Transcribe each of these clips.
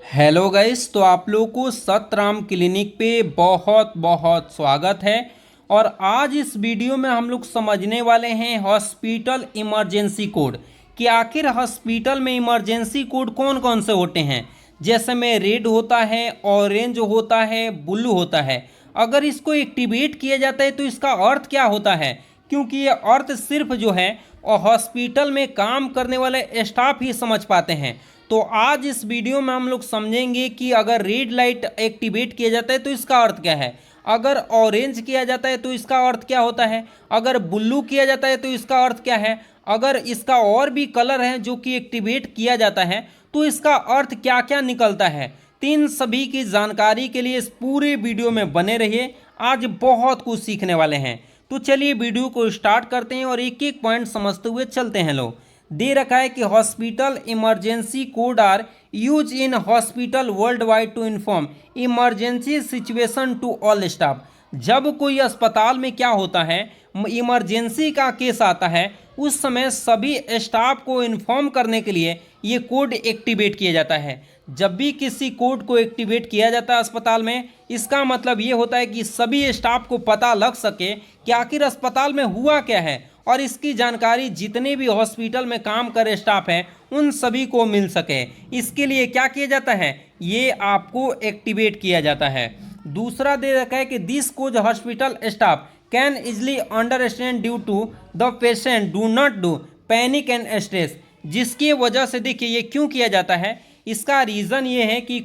Hello guys, तो आप लोगों को सतराम क्लिनिक पे बहुत बहुत स्वागत है। और आज इस वीडियो में हम लोग समझने वाले हैं हॉस्पिटल इमरजेंसी कोड कि आखिर हॉस्पिटल में इमरजेंसी कोड कौन कौन से होते हैं। जैसे में रेड होता है, ऑरेंज होता है, ब्लू होता है। अगर इसको एक्टिवेट किया जाता है तो इसका अर्थ क्या होता है, क्योंकि ये अर्थ सिर्फ जो है और हॉस्पिटल में काम करने वाले स्टाफ ही समझ पाते हैं। तो आज इस वीडियो में हम लोग समझेंगे कि अगर रेड लाइट एक्टिवेट किया जाता है तो इसका अर्थ क्या है, अगर ऑरेंज किया जाता है तो इसका अर्थ क्या होता है, अगर ब्लू किया जाता है तो इसका अर्थ क्या है, अगर इसका और भी कलर है जो कि एक्टिवेट किया जाता है तो इसका अर्थ क्या क्या निकलता है। तो इन सभी की जानकारी के लिए इस पूरे वीडियो में बने रहिए, आज बहुत कुछ सीखने वाले हैं। तो चलिए वीडियो को स्टार्ट करते हैं और एक एक पॉइंट समझते हुए चलते हैं। लोग दे रखा है कि hospital emergency code are use in hospital world wide to inform emergency situation to all staff. जब कोई अस्पताल में क्या होता है, इमरजेंसी का केस आता है, उस समय सभी स्टाफ को इन्फॉर्म करने के लिए ये कोड एक्टिवेट किया जाता है। जब भी किसी कोड को एक्टिवेट किया जाता है अस्पताल में, इसका मतलब ये होता है कि सभी स्टाफ को पता लग सके कि आखिर अस्पताल में हुआ क्या है और इसकी जानकारी जितने भी हॉस्पिटल में काम कर स्टाफ हैं उन सभी को मिल सके। इसके लिए क्या किया जाता है, ये आपको एक्टिवेट किया जाता है। दूसरा दे रखा है कि this code hospital staff can easily understand due to the patient do not do panic and stress. जिसकी वजह से देखिए ये क्यों किया जाता है, इसका रीज़न ये है कि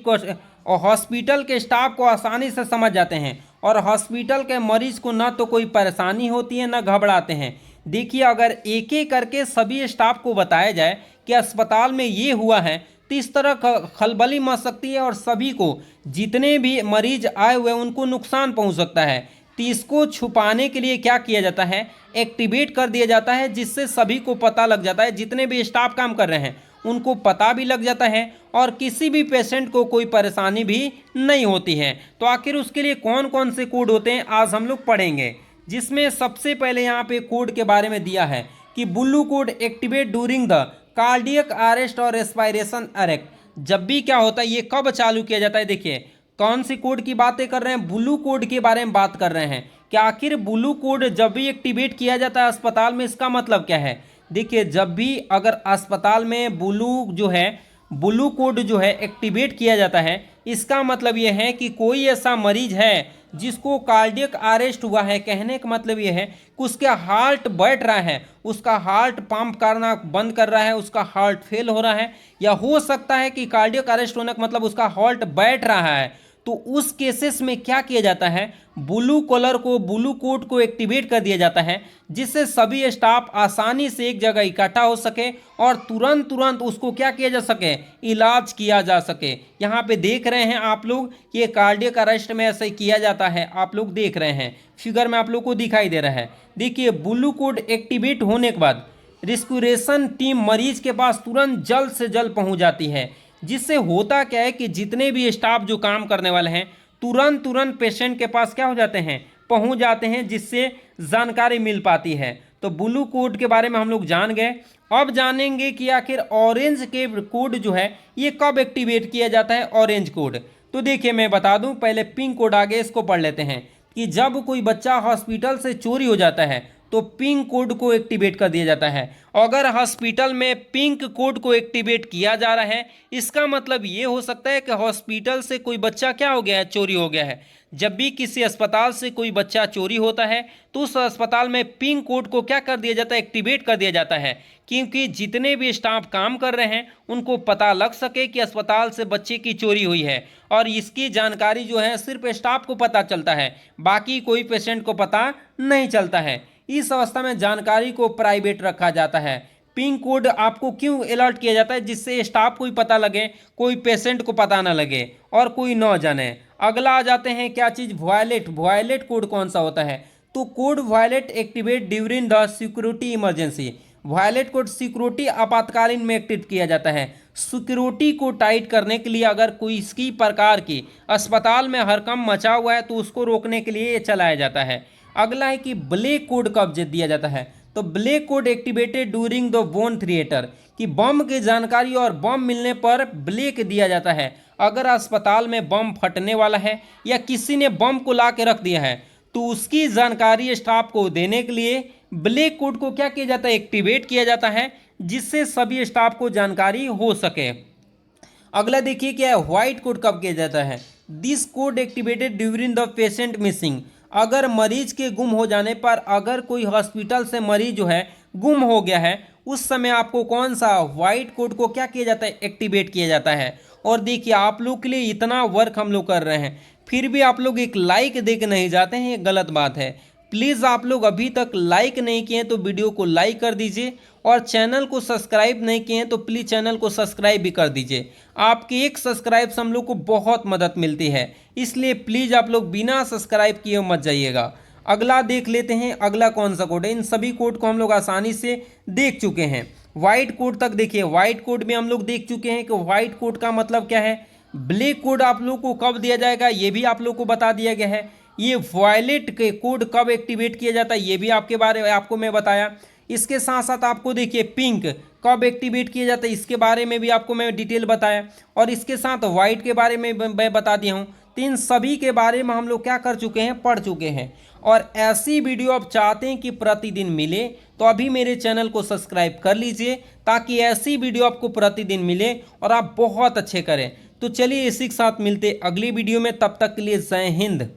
हॉस्पिटल के स्टाफ को आसानी से समझ जाते हैं और हॉस्पिटल के मरीज को ना तो कोई परेशानी होती है ना घबराते हैं। देखिए अगर एक एक करके सभी स्टाफ को बताया जाए कि अस्पताल में ये हुआ है तो इस तरह खलबली मच सकती है और सभी को, जितने भी मरीज आए हुए उनको नुकसान पहुंच सकता है। तो इसको छुपाने के लिए क्या किया जाता है, एक्टिवेट कर दिया जाता है, जिससे सभी को पता लग जाता है, जितने भी स्टाफ काम कर रहे हैं उनको पता भी लग जाता है और किसी भी पेशेंट को कोई परेशानी भी नहीं होती है। तो आखिर उसके लिए कौन कौन से कोड होते हैं आज हम लोग पढ़ेंगे, जिसमें सबसे पहले यहाँ पे कोड के बारे में दिया है कि blue code activate during the cardiac arrest और रेस्पिरेशन अरेस्ट। जब भी क्या होता है, ये कब चालू किया जाता है, देखिए कौन सी कोड की बातें कर रहे हैं, ब्लू कोड के बारे में बात कर रहे हैं कि आखिर ब्लू कोड जब भी एक्टिवेट किया जाता है अस्पताल में, इसका मतलब क्या है। देखिए जब भी अगर अस्पताल में ब्लू कोड जो है एक्टिवेट किया जाता है, इसका मतलब ये है कि कोई ऐसा मरीज है जिसको कार्डियक अरेस्ट हुआ है। कहने का मतलब ये है कि उसका हार्ट बैठ रहा है, उसका हार्ट पंप करना बंद कर रहा है, उसका हार्ट फेल हो रहा है, या हो सकता है कि कार्डियक अरेस्ट होने का मतलब उसका हार्ट बैठ रहा है। तो उस केसेस में क्या किया जाता है, ब्लू कोड को एक्टिवेट कर दिया जाता है, जिससे सभी स्टाफ आसानी से एक जगह इकट्ठा हो सके और तुरंत उसको क्या किया जा सके, इलाज किया जा सके। यहाँ पे देख रहे हैं आप लोग कि ये कार्डियक अरेस्ट में ऐसे किया जाता है, आप लोग देख रहे हैं फिगर में आप लोग को दिखाई दे रहा है। देखिए ब्लू कोड एक्टिवेट होने के बाद रेस्पिरेशन टीम मरीज के पास तुरंत जल्द से जल्द पहुँच जाती है, जिससे होता क्या है कि जितने भी स्टाफ जो काम करने वाले हैं तुरंत पेशेंट के पास क्या हो जाते हैं, पहुंच जाते हैं, जिससे जानकारी मिल पाती है। तो ब्लू कोड के बारे में हम लोग जान गए। अब जानेंगे कि आखिर ऑरेंज के कोड जो है ये कब एक्टिवेट किया जाता है, ऑरेंज कोड। तो देखिए मैं बता दूं, पहले पिंक कोड आगे इसको पढ़ लेते हैं कि जब कोई बच्चा हॉस्पिटल से चोरी हो जाता है तो पिंक कोड को एक्टिवेट कर दिया जाता है। अगर हॉस्पिटल में पिंक कोड को एक्टिवेट किया जा रहा है, इसका मतलब ये हो सकता है कि हॉस्पिटल से कोई बच्चा क्या हो गया है, चोरी हो गया है। जब भी किसी अस्पताल से कोई बच्चा चोरी होता है तो उस अस्पताल में पिंक कोड को क्या कर दिया जाता है, एक्टिवेट कर दिया जाता है, क्योंकि जितने भी स्टाफ काम कर रहे हैं उनको पता लग सके कि अस्पताल से बच्चे की चोरी हुई है। और इसकी जानकारी जो है सिर्फ स्टाफ को पता चलता है, बाकी कोई पेशेंट को पता नहीं चलता है। इस अवस्था में जानकारी को प्राइवेट रखा जाता है। पिंक कोड आपको क्यों अलर्ट किया जाता है, जिससे स्टाफ को ही पता लगे, कोई पेशेंट को पता ना लगे और कोई न जाने। अगला आ जाते हैं क्या चीज़, वॉयलेट कोड कौन सा होता है। तो code violet activate during the security emergency. Violet code security आपातकालीन में एक्टिव किया जाता है। सिक्योरिटी को टाइट करने के लिए अगर कोई इसकी प्रकार की अस्पताल में हड़कंप मचा हुआ है तो उसको रोकने के लिए ये चलाया जाता है। अगला है कि ब्लैक कोड कब दिया जाता है। तो black code activated during the bone theatre, कि बम की जानकारी और बम मिलने पर ब्लैक दिया जाता है। अगर अस्पताल में बम फटने वाला है या किसी ने बम को ला के रख दिया है तो उसकी जानकारी स्टाफ को देने के लिए ब्लैक कोड को क्या किया जाता है, एक्टिवेट किया जाता है, जिससे सभी स्टाफ को जानकारी हो सके। अगला देखिए क्या है, व्हाइट कोड कब किया जाता है। This code activated during the patient missing, अगर मरीज के गुम हो जाने पर, अगर कोई हॉस्पिटल से मरीज जो है गुम हो गया है, उस समय आपको कौन सा व्हाइट कोड को क्या किया जाता है, एक्टिवेट किया जाता है। और देखिए आप लोग के लिए इतना वर्क हम लोग कर रहे हैं, फिर भी आप लोग एक लाइक दे के नहीं जाते हैं, ये गलत बात है। प्लीज़ आप लोग अभी तक लाइक नहीं किए हैं तो वीडियो को लाइक कर दीजिए, और चैनल को सब्सक्राइब नहीं किए हैं तो प्लीज़ चैनल को सब्सक्राइब भी कर दीजिए। आपके एक सब्सक्राइब से हम लोग को बहुत मदद मिलती है, इसलिए प्लीज़ आप लोग बिना सब्सक्राइब किए मत जाइएगा। अगला देख लेते हैं, अगला कौन सा कोड है। इन सभी कोड को हम लोग आसानी से देख चुके हैं। व्हाइट कोड तक देखिए, व्हाइट कोड में हम लोग देख चुके हैं कि व्हाइट कोड का मतलब क्या है। ब्लैक कोड आप लोग को कब दिया जाएगा ये भी आप लोग को बता दिया गया है। ये वॉयलेट के कोड कब एक्टिवेट किया जाता है ये भी आपके बारे में आपको मैं बताया। इसके साथ साथ आपको देखिए पिंक कब एक्टिवेट किया जाता है इसके बारे में भी आपको मैं डिटेल बताया, और इसके साथ व्हाइट के बारे में मैं बता दिया हूँ। तो इन सभी के बारे में हम लोग क्या कर चुके हैं, पढ़ चुके हैं। और ऐसी वीडियो आप चाहते हैं कि प्रतिदिन मिले तो अभी मेरे चैनल को सब्सक्राइब कर लीजिए, ताकि ऐसी वीडियो आपको प्रतिदिन मिले और आप बहुत अच्छे करें। तो चलिए इसी के साथ मिलते अगली वीडियो में, तब तक के लिए जय हिंद।